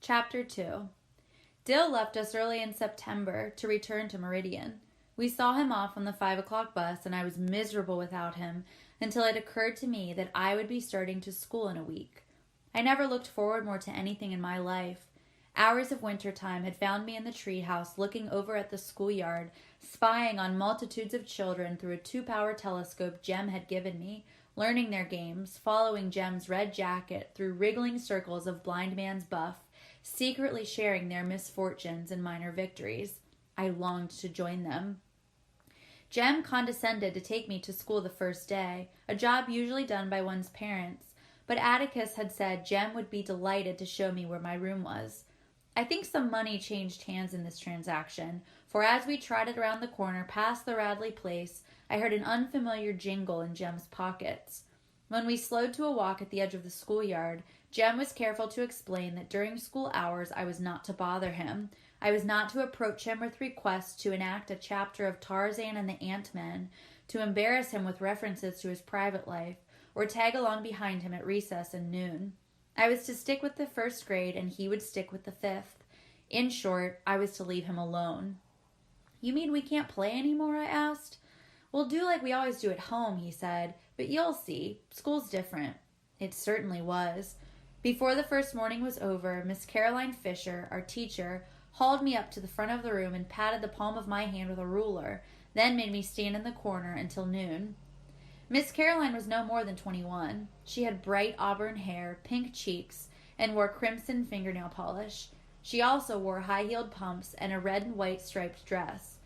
Chapter 2. Dill left us early in September to return to Meridian. We saw him off on the 5 o'clock bus, and I was miserable without him until it occurred to me that I would be starting to school in a week. I never looked forward more to anything in my life. Hours of winter time had found me in the treehouse looking over at the schoolyard, spying on multitudes of children through a 2-power telescope Jem had given me, learning their games, following Jem's red jacket through wriggling circles of blind man's buff, secretly sharing their misfortunes and minor victories. I longed to join them. Jem condescended to take me to school the first day, a job usually done by one's parents, but Atticus had said Jem would be delighted to show me where my room was. I think some money changed hands in this transaction, for as we trotted around the corner past the Radley place, I heard an unfamiliar jingle in Jem's pockets. When we slowed to a walk at the edge of the schoolyard, Jem was careful to explain that during school hours I was not to bother him. I was not to approach him with requests to enact a chapter of Tarzan and the Ant-Men, to embarrass him with references to his private life, or tag along behind him at recess and noon. I was to stick with the first grade, and he would stick with the 5th. In short, I was to leave him alone. "You mean we can't play anymore?" I asked. "We'll do like we always do at home," he said, "but you'll see. School's different." It certainly was. Before the first morning was over, Miss Caroline Fisher, our teacher, hauled me up to the front of the room and patted the palm of my hand with a ruler, then made me stand in the corner until noon. Miss Caroline was no more than 21. She had bright auburn hair, pink cheeks, and wore crimson fingernail polish. She also wore high-heeled pumps and a red and white striped dress.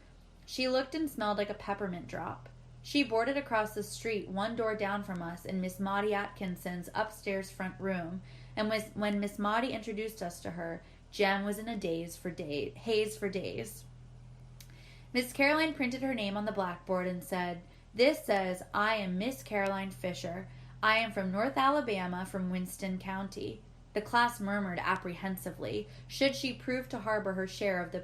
She looked and smelled like a peppermint drop. She boarded across the street one door down from us in Miss Maudie Atkinson's upstairs front room, and when Miss Maudie introduced us to her, Jem was in a haze for days. Miss Caroline printed her name on the blackboard and said, "This says, I am Miss Caroline Fisher. I am from North Alabama, from Winston County." The class murmured apprehensively, should she prove to harbor her share of the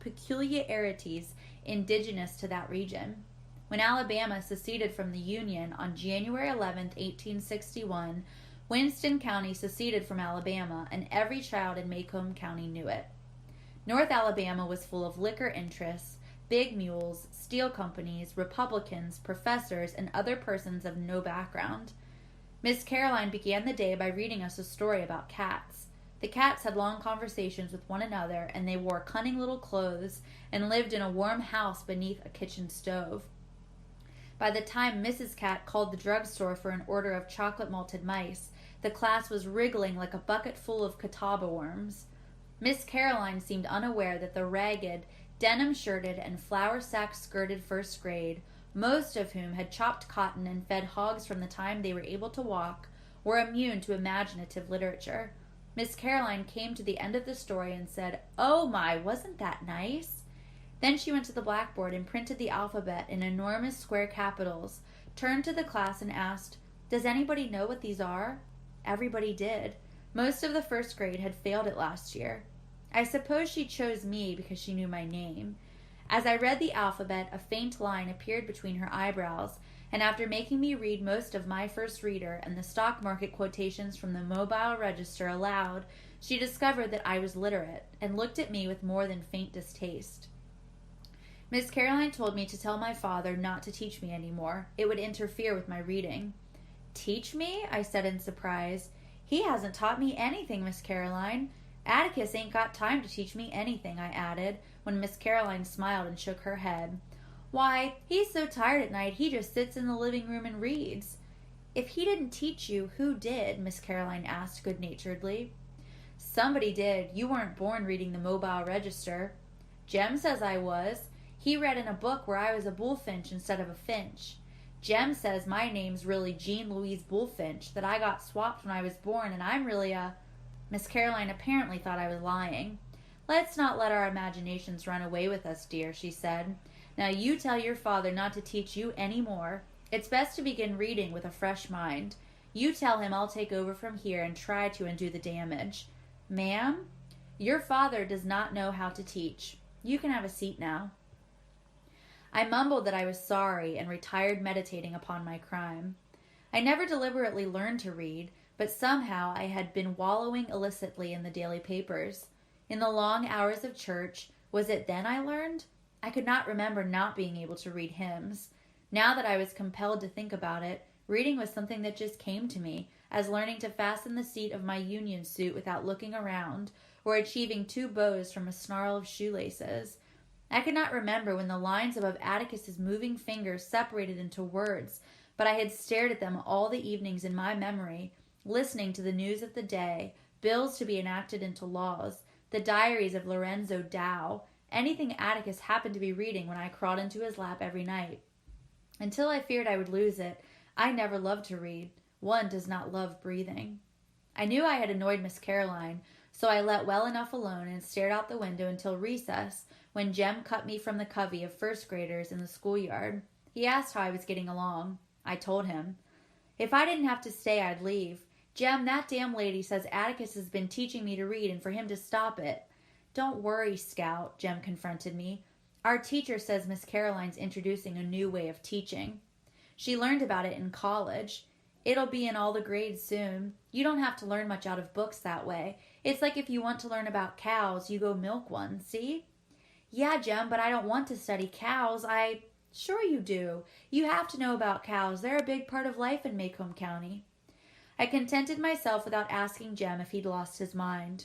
peculiarities indigenous to that region. When Alabama seceded from the Union on January 11, 1861, Winston County seceded from Alabama, and every child in Macomb County knew it. North Alabama was full of liquor interests, big mules, steel companies, Republicans, professors, and other persons of no background. Miss Caroline began the day by reading us a story about cats. The cats had long conversations with one another, and they wore cunning little clothes and lived in a warm house beneath a kitchen stove. By the time Mrs. Cat called the drugstore for an order of chocolate malted mice, the class was wriggling like a bucket full of catawba worms. Miss Caroline seemed unaware that the ragged, denim-shirted, and flour-sack-skirted first grade, most of whom had chopped cotton and fed hogs from the time they were able to walk, were immune to imaginative literature. Miss Caroline came to the end of the story and said, "Oh my, wasn't that nice?" Then she went to the blackboard and printed the alphabet in enormous square capitals, turned to the class and asked, "Does anybody know what these are?" Everybody did. Most of the first grade had failed it last year. I suppose she chose me because she knew my name. As I read the alphabet, a faint line appeared between her eyebrows, and after making me read most of My First Reader and the stock market quotations from the Mobile Register aloud, she discovered that I was literate, and looked at me with more than faint distaste. Miss Caroline told me to tell my father not to teach me any more. It would interfere with my reading. "Teach me?" I said in surprise. "He hasn't taught me anything, Miss Caroline. Atticus ain't got time to teach me anything," I added, when Miss Caroline smiled and shook her head. "Why, he's so tired at night he just sits in the living room and reads." "If he didn't teach you, who did?" Miss Caroline asked good-naturedly. "Somebody did. You weren't born reading the Mobile Register." "Jem says I was. He read in a book where I was a bullfinch instead of a finch. Jem says my name's really Jean Louise Bullfinch, that I got swapped when I was born, and I'm really a—" Miss Caroline apparently thought I was lying. "Let's not let our imaginations run away with us, dear," she said. "Now you tell your father not to teach you any more. It's best to begin reading with a fresh mind. You tell him I'll take over from here and try to undo the damage. Ma'am, your father does not know how to teach. You can have a seat now." I mumbled that I was sorry and retired meditating upon my crime. I never deliberately learned to read, but somehow I had been wallowing illicitly in the daily papers. In the long hours of church, was it then I learned? I could not remember not being able to read hymns. Now that I was compelled to think about it, reading was something that just came to me, as learning to fasten the seat of my union suit without looking around, or achieving 2 bows from a snarl of shoelaces. I could not remember when the lines above Atticus's moving fingers separated into words, but I had stared at them all the evenings in my memory, listening to the news of the day, bills to be enacted into laws, the diaries of Lorenzo Dow, anything Atticus happened to be reading when I crawled into his lap every night. Until I feared I would lose it, I never loved to read. One does not love breathing. I knew I had annoyed Miss Caroline, so I let well enough alone and stared out the window until recess, when Jem cut me from the covey of first graders in the schoolyard. He asked how I was getting along. I told him. If I didn't have to stay, I'd leave. Jem, that damn lady says Atticus has been teaching me to read and for him to stop it. Don't worry, Scout, Jem confronted me. Our teacher says Miss Caroline's introducing a new way of teaching. She learned about it in college. It'll be in all the grades soon. You don't have to learn much out of books that way. It's like if you want to learn about cows, you go milk one, see? Yeah, Jem, but I don't want to study cows. Sure you do. You have to know about cows. They're a big part of life in Macomb County. I contented myself without asking Jem if he'd lost his mind.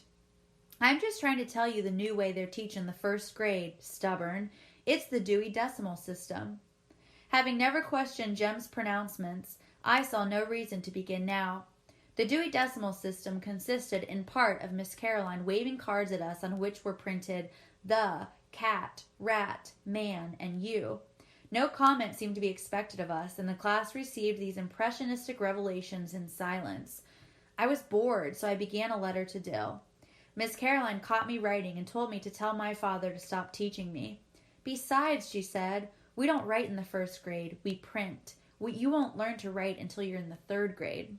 I'm just trying to tell you the new way they're teaching the first grade, stubborn. It's the Dewey Decimal System. Having never questioned Jem's pronouncements, I saw no reason to begin now. The Dewey Decimal System consisted in part of Miss Caroline waving cards at us on which were printed the, cat, rat, man, and you. No comment seemed to be expected of us, and the class received these impressionistic revelations in silence. I was bored, so I began a letter to Dill. Miss Caroline caught me writing and told me to tell my father to stop teaching me. Besides, she said, we don't write in the first grade, we print. You won't learn to write until you're in the 3rd grade.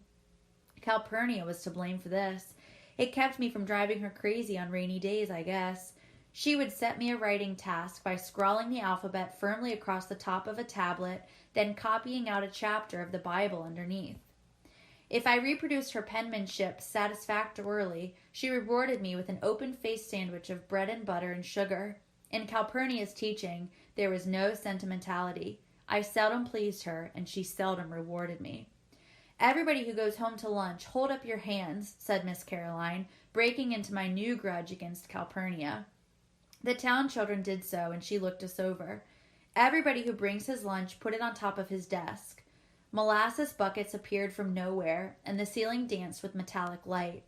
Calpurnia was to blame for this. It kept me from driving her crazy on rainy days, I guess. She would set me a writing task by scrawling the alphabet firmly across the top of a tablet, then copying out a chapter of the Bible underneath. If I reproduced her penmanship satisfactorily, she rewarded me with an open-faced sandwich of bread and butter and sugar. In Calpurnia's teaching, there was no sentimentality. I seldom pleased her, and she seldom rewarded me. Everybody who goes home to lunch, hold up your hands, said Miss Caroline, breaking into my new grudge against Calpurnia. The town children did so, and she looked us over. Everybody who brings his lunch put it on top of his desk. Molasses buckets appeared from nowhere, and the ceiling danced with metallic light.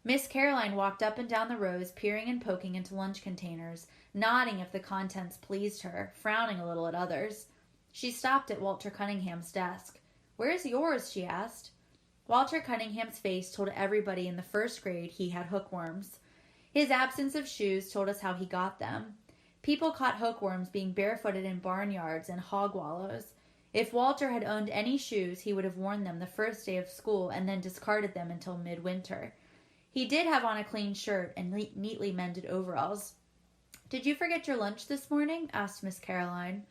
Miss Caroline walked up and down the rows, peering and poking into lunch containers, nodding if the contents pleased her, frowning a little at others. She stopped at Walter Cunningham's desk. "Where's yours?" she asked. Walter Cunningham's face told everybody in the 1st grade he had hookworms. His absence of shoes told us how he got them. People caught hookworms being barefooted in barnyards and hog wallows. If Walter had owned any shoes, he would have worn them the first day of school and then discarded them until midwinter. He did have on a clean shirt and neatly mended overalls. "Did you forget your lunch this morning?" asked Miss Caroline.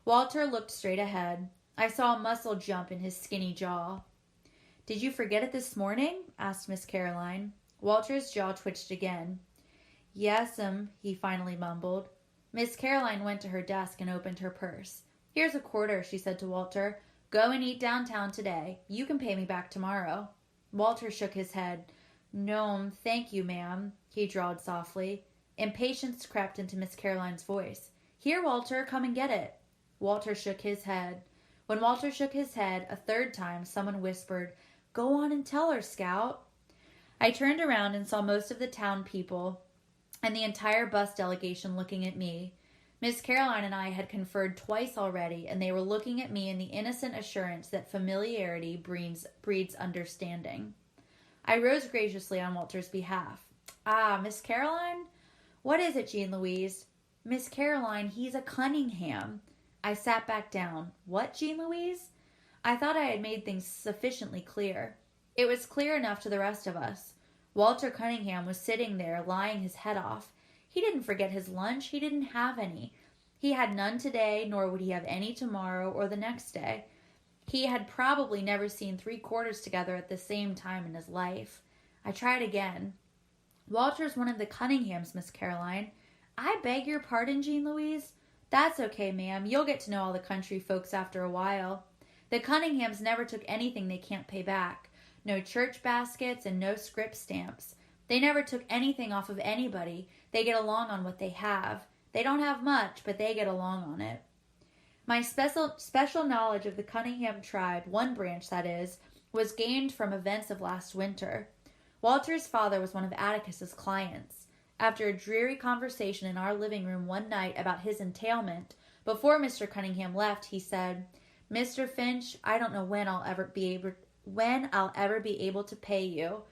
Walter looked straight ahead. I saw a muscle jump in his skinny jaw. "Did you forget it this morning?" asked Miss Caroline. Walter's jaw twitched again. "Yes'm," he finally mumbled. Miss Caroline went to her desk and opened her purse. "Here's a quarter," she said to Walter. "Go and eat downtown today. You can pay me back tomorrow." Walter shook his head. "No'm, thank you, ma'am," he drawled softly. Impatience crept into Miss Caroline's voice. "Here, Walter, come and get it." Walter shook his head. When Walter shook his head a 3rd time, someone whispered, "Go on and tell her, Scout." I turned around and saw most of the town people and the entire bus delegation looking at me. Miss Caroline and I had conferred twice already, and they were looking at me in the innocent assurance that familiarity breeds understanding. I rose graciously on Walter's behalf. "Ah, Miss Caroline?" "What is it, Jean Louise?" "Miss Caroline, he's a Cunningham." I sat back down. "What, Jean Louise?" I thought I had made things sufficiently clear. It was clear enough to the rest of us. Walter Cunningham was sitting there, lying his head off. He didn't forget his lunch. He didn't have any. He had none today, nor would he have any tomorrow or the next day. He had probably never seen 3 quarters together at the same time in his life. I tried again. Walter's one of the Cunninghams, Miss Caroline. I beg your pardon, Jean Louise? That's okay, ma'am. You'll get to know all the country folks after a while. The Cunninghams never took anything they can't pay back. No church baskets and no scrip stamps. They never took anything off of anybody. They get along on what they have. They don't have much, but they get along on it. My special knowledge of the Cunningham tribe, one branch that is, was gained from events of last winter. Walter's father was one of Atticus's clients. After a dreary conversation in our living room one night about his entailment, before Mr. Cunningham left, he said, "Mr. Finch, I don't know when I'll ever be able to pay you."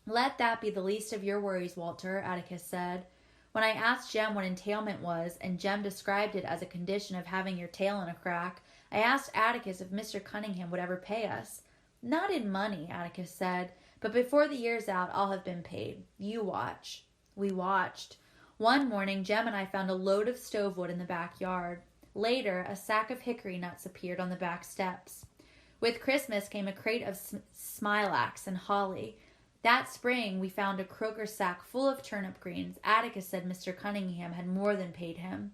"Let that be the least of your worries, Walter," Atticus said. When I asked Jem what entailment was, and Jem described it as a condition of having your tail in a crack, I asked Atticus if Mr. Cunningham would ever pay us. "Not in money," Atticus said, "but before the year's out, I'll have been paid. You watch." We watched. One morning, Jem and I found a load of stove wood in the backyard. Later, a sack of hickory nuts appeared on the back steps. With Christmas came a crate of smilax and holly. That spring, we found a croaker sack full of turnip greens. Atticus said Mr. Cunningham had more than paid him.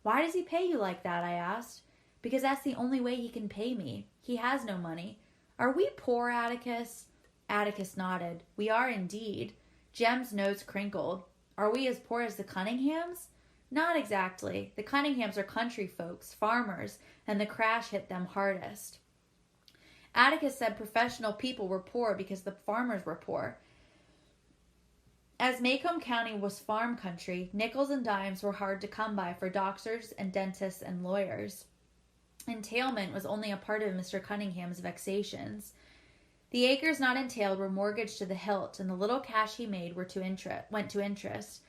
"Why does he pay you like that?" I asked. "Because that's the only way he can pay me. He has no money." "Are we poor, Atticus?" Atticus nodded. "We are indeed." Jem's nose crinkled. "Are we as poor as the Cunninghams?" "Not exactly. The Cunninghams are country folks, farmers, and the crash hit them hardest." Atticus said professional people were poor because the farmers were poor. As Macomb County was farm country, nickels and dimes were hard to come by for doctors and dentists and lawyers. Entailment was only a part of Mr. Cunningham's vexations. The acres not entailed were mortgaged to the hilt, and the little cash he made went to interest.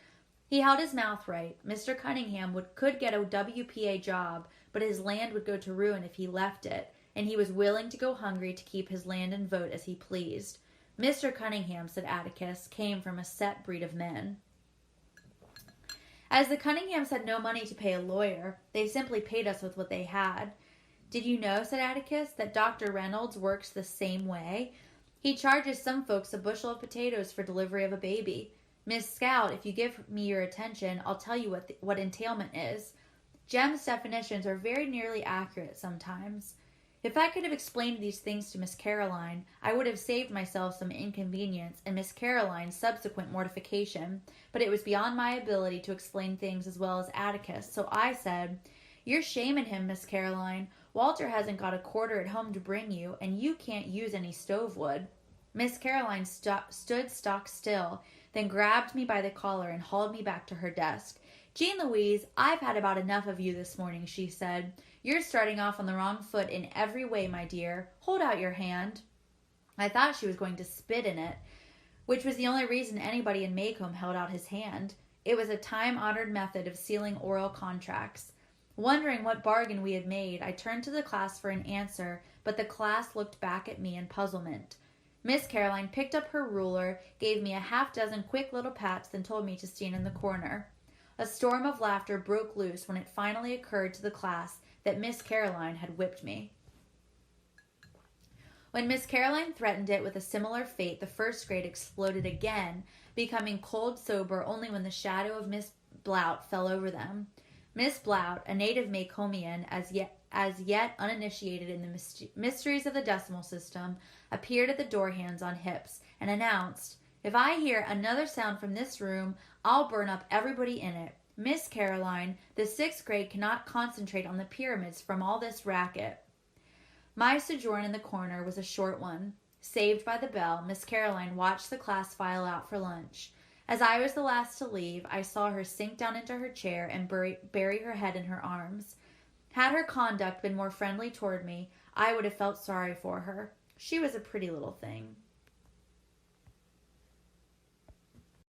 He held his mouth right. Mr. Cunningham could get a WPA job, but his land would go to ruin if he left it, and he was willing to go hungry to keep his land and vote as he pleased. Mr. Cunningham, said Atticus, came from a set breed of men. As the Cunninghams had no money to pay a lawyer, they simply paid us with what they had. "Did you know," said Atticus, "that Dr. Reynolds works the same way? He charges some folks a bushel of potatoes for delivery of a baby. Miss Scout, if you give me your attention, I'll tell you what entailment is. Jem's definitions are very nearly accurate sometimes. If I could have explained these things to Miss Caroline, I would have saved myself some inconvenience and Miss Caroline's subsequent mortification, but it was beyond my ability to explain things as well as Atticus, so I said, 'You're shaming him, Miss Caroline. Walter hasn't got a quarter at home to bring you, and you can't use any stove wood.' Miss Caroline stood stock still, then grabbed me by the collar and hauled me back to her desk. 'Jean Louise, I've had about enough of you this morning,' she said. 'You're starting off on the wrong foot in every way, my dear. Hold out your hand.' I thought she was going to spit in it, which was the only reason anybody in Macomb held out his hand. It was a time-honored method of sealing oral contracts. Wondering what bargain we had made, I turned to the class for an answer, but the class looked back at me in puzzlement. Miss Caroline picked up her ruler, gave me a half-dozen quick little pats, then told me to stand in the corner. A storm of laughter broke loose when it finally occurred to the class that Miss Caroline had whipped me. When Miss Caroline threatened it with a similar fate, the first grade exploded again, becoming cold sober only when the shadow of Miss Blout fell over them. Miss Blout, a native Macomian, as yet uninitiated in the mysteries of the decimal system, appeared at the door, hands on hips, and announced, "If I hear another sound from this room, I'll burn up everybody in it. Miss Caroline, the 6th grade cannot concentrate on the pyramids from all this racket." My sojourn in the corner was a short one. Saved by the bell, Miss Caroline watched the class file out for lunch. As I was the last to leave, I saw her sink down into her chair and bury her head in her arms. Had her conduct been more friendly toward me, I would have felt sorry for her. She was a pretty little thing.